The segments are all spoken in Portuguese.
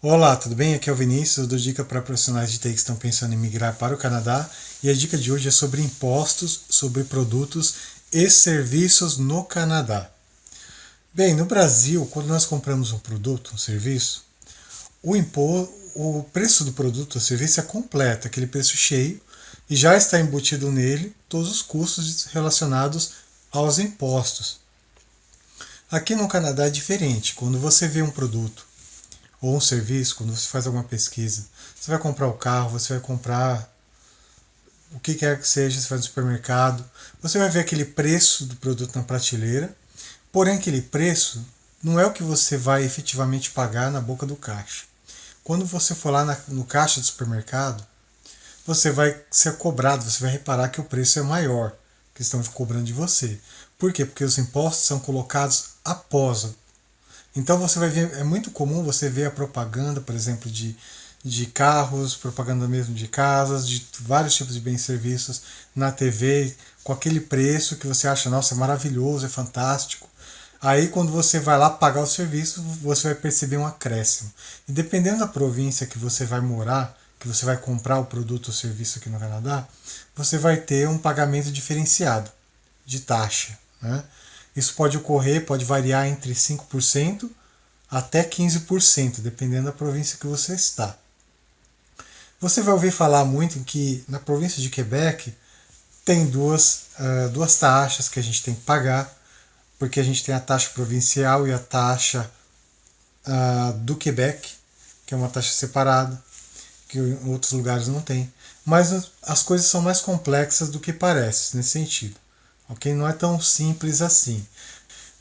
Olá, tudo bem? Aqui é o Vinícius, do Dica para profissionais de TI que estão pensando em migrar para o Canadá. E a dica de hoje é sobre impostos, sobre produtos e serviços no Canadá. Bem, no Brasil, quando nós compramos um produto, um serviço, o preço do produto ou serviço é completo, aquele preço cheio, e já está embutido nele todos os custos relacionados aos impostos. Aqui no Canadá é diferente. Quando você vê um produto ou um serviço, quando você faz alguma pesquisa, você vai comprar o carro, você vai comprar o que quer que seja, você vai no supermercado, você vai ver aquele preço do produto na prateleira, porém aquele preço não é o que você vai efetivamente pagar na boca do caixa. Quando você for lá no caixa do supermercado, você vai ser cobrado, você vai reparar que o preço é maior que estão cobrando de você. Por quê? Porque os impostos são colocados após. Então você vai ver, é muito comum você ver a propaganda, por exemplo, de carros, propaganda mesmo de casas, de vários tipos de bens e serviços na TV, com aquele preço que você acha, nossa, é maravilhoso, é fantástico. Aí quando você vai lá pagar o serviço, você vai perceber um acréscimo. E dependendo da província que você vai morar, que você vai comprar o produto ou serviço aqui no Canadá, você vai ter um pagamento diferenciado de taxa, né? Isso pode ocorrer, pode variar entre 5% até 15%, dependendo da província que você está. Você vai ouvir falar muito em que na província de Quebec tem duas taxas que a gente tem que pagar, porque a gente tem a taxa provincial e a taxa do Quebec, que é uma taxa separada, que em outros lugares não tem. Mas as coisas são mais complexas do que parece nesse sentido. Okay? Não é tão simples assim.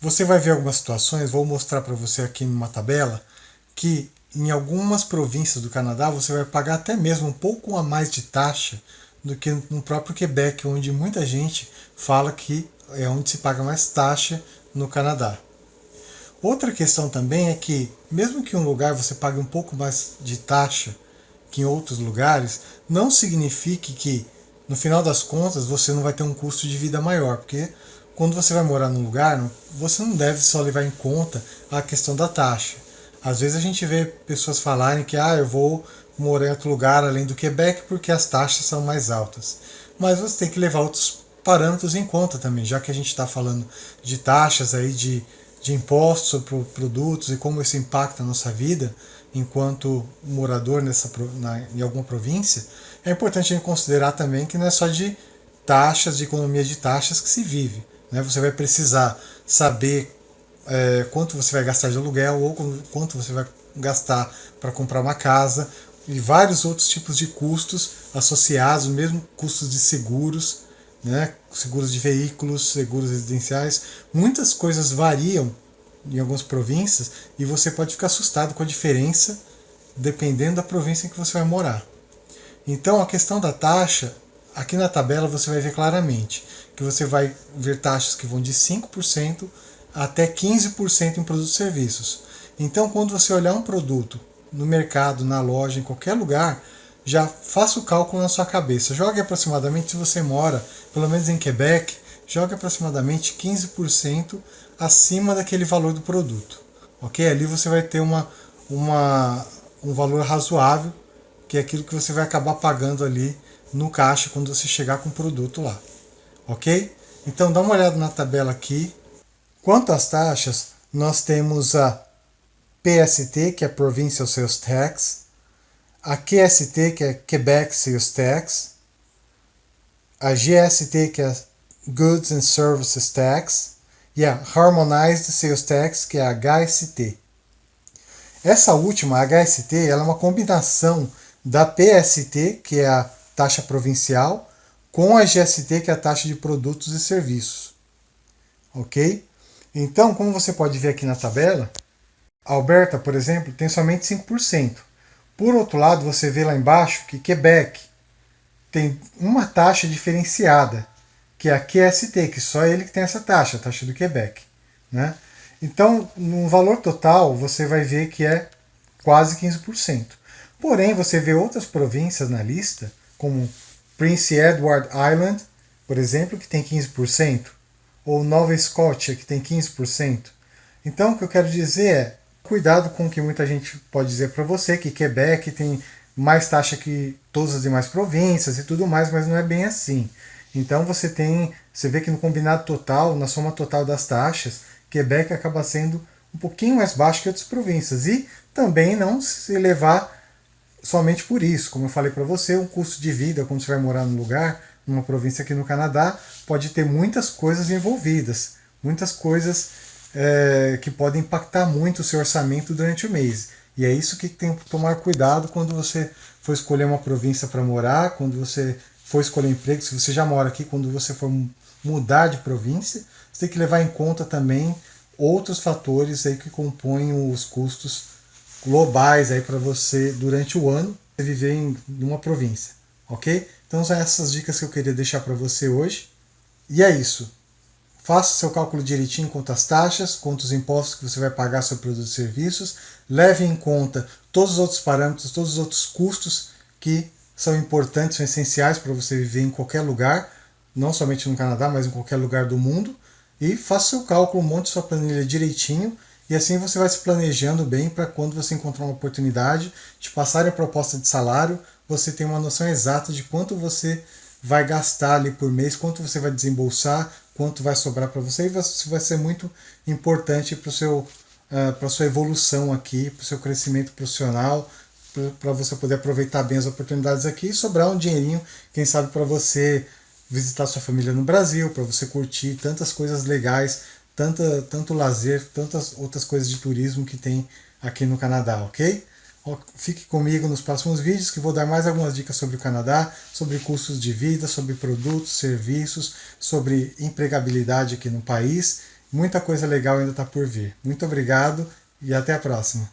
Você vai ver algumas situações, vou mostrar para você aqui numa tabela, que em algumas províncias do Canadá você vai pagar até mesmo um pouco a mais de taxa do que no próprio Quebec, onde muita gente fala que é onde se paga mais taxa no Canadá. Outra questão também é que, mesmo que em um lugar você pague um pouco mais de taxa que em outros lugares, não signifique que, no final das contas, você não vai ter um custo de vida maior, porque quando você vai morar num lugar, você não deve só levar em conta a questão da taxa. Às vezes a gente vê pessoas falarem que eu vou morar em outro lugar além do Quebec porque as taxas são mais altas. Mas você tem que levar outros parâmetros em conta também, já que a gente está falando de taxas aí, de impostos sobre produtos e como isso impacta a nossa vida enquanto morador em alguma província. É importante a gente considerar também que não é só de taxas, de economia de taxas que se vive. Né? Você vai precisar saber quanto você vai gastar de aluguel ou quanto você vai gastar para comprar uma casa e vários outros tipos de custos associados, mesmo custos de seguros, né? Seguros de veículos, seguros residenciais. Muitas coisas variam em algumas províncias e você pode ficar assustado com a diferença dependendo da província em que você vai morar. Então a questão da taxa, aqui na tabela você vai ver claramente que você vai ver taxas que vão de 5% até 15% em produtos e serviços. Então quando você olhar um produto no mercado, na loja, em qualquer lugar, já faça o cálculo na sua cabeça. Jogue aproximadamente, se você mora, pelo menos em Quebec, jogue aproximadamente 15% acima daquele valor do produto. Ok? Ali você vai ter um valor razoável, que é aquilo que você vai acabar pagando ali no caixa quando você chegar com o produto lá. Ok? Então dá uma olhada na tabela aqui. Quanto às taxas, nós temos a PST, que é Provincial Sales Tax, a QST, que é Quebec Sales Tax, a GST, que é Goods and Services Tax, e a Harmonized Sales Tax, que é a HST. Essa última, a HST, ela é uma combinação da PST, que é a taxa provincial, com a GST, que é a taxa de produtos e serviços. Ok? Então, como você pode ver aqui na tabela, a Alberta, por exemplo, tem somente 5%. Por outro lado, você vê lá embaixo que Quebec tem uma taxa diferenciada, que é a QST, que só ele que tem essa taxa, a taxa do Quebec. Né? Então, no valor total, você vai ver que é quase 15%. Porém, você vê outras províncias na lista, como Prince Edward Island, por exemplo, que tem 15%, ou Nova Escócia, que tem 15%. Então, o que eu quero dizer é, Cuidado com o que muita gente pode dizer para você, que Quebec tem mais taxa que todas as demais províncias e tudo mais, mas não é bem assim. Então você vê que no combinado total, na soma total das taxas, Quebec acaba sendo um pouquinho mais baixo que outras províncias. E também não se levar somente por isso. Como eu falei para você, o custo de vida, quando você vai morar num lugar, numa província aqui no Canadá, pode ter muitas coisas envolvidas, muitas coisas que podem impactar muito o seu orçamento durante o mês. E é isso que tem que tomar cuidado quando você for escolher uma província para morar, quando você for escolher emprego, se você já mora aqui, quando você for mudar de província, você tem que levar em conta também outros fatores aí que compõem os custos globais aí para você durante o ano viver em uma província, ok? Então são essas dicas que eu queria deixar para você hoje. E é isso. Faça o seu cálculo direitinho quanto às taxas, quanto os impostos que você vai pagar sobre produtos e serviços. Leve em conta todos os outros parâmetros, todos os outros custos que são importantes, são essenciais para você viver em qualquer lugar, não somente no Canadá, mas em qualquer lugar do mundo. E faça o seu cálculo, monte sua planilha direitinho e assim você vai se planejando bem para quando você encontrar uma oportunidade de passar a proposta de salário, você tem uma noção exata de quanto você vai gastar ali por mês, quanto você vai desembolsar, quanto vai sobrar para você, e isso vai ser muito importante para a sua evolução aqui, para o seu crescimento profissional, para você poder aproveitar bem as oportunidades aqui e sobrar um dinheirinho, quem sabe para você visitar sua família no Brasil, para você curtir tantas coisas legais, tanto lazer, tantas outras coisas de turismo que tem aqui no Canadá, ok? Fique comigo nos próximos vídeos que vou dar mais algumas dicas sobre o Canadá, sobre custos de vida, sobre produtos, serviços, sobre empregabilidade aqui no país. Muita coisa legal ainda está por vir. Muito obrigado e até a próxima.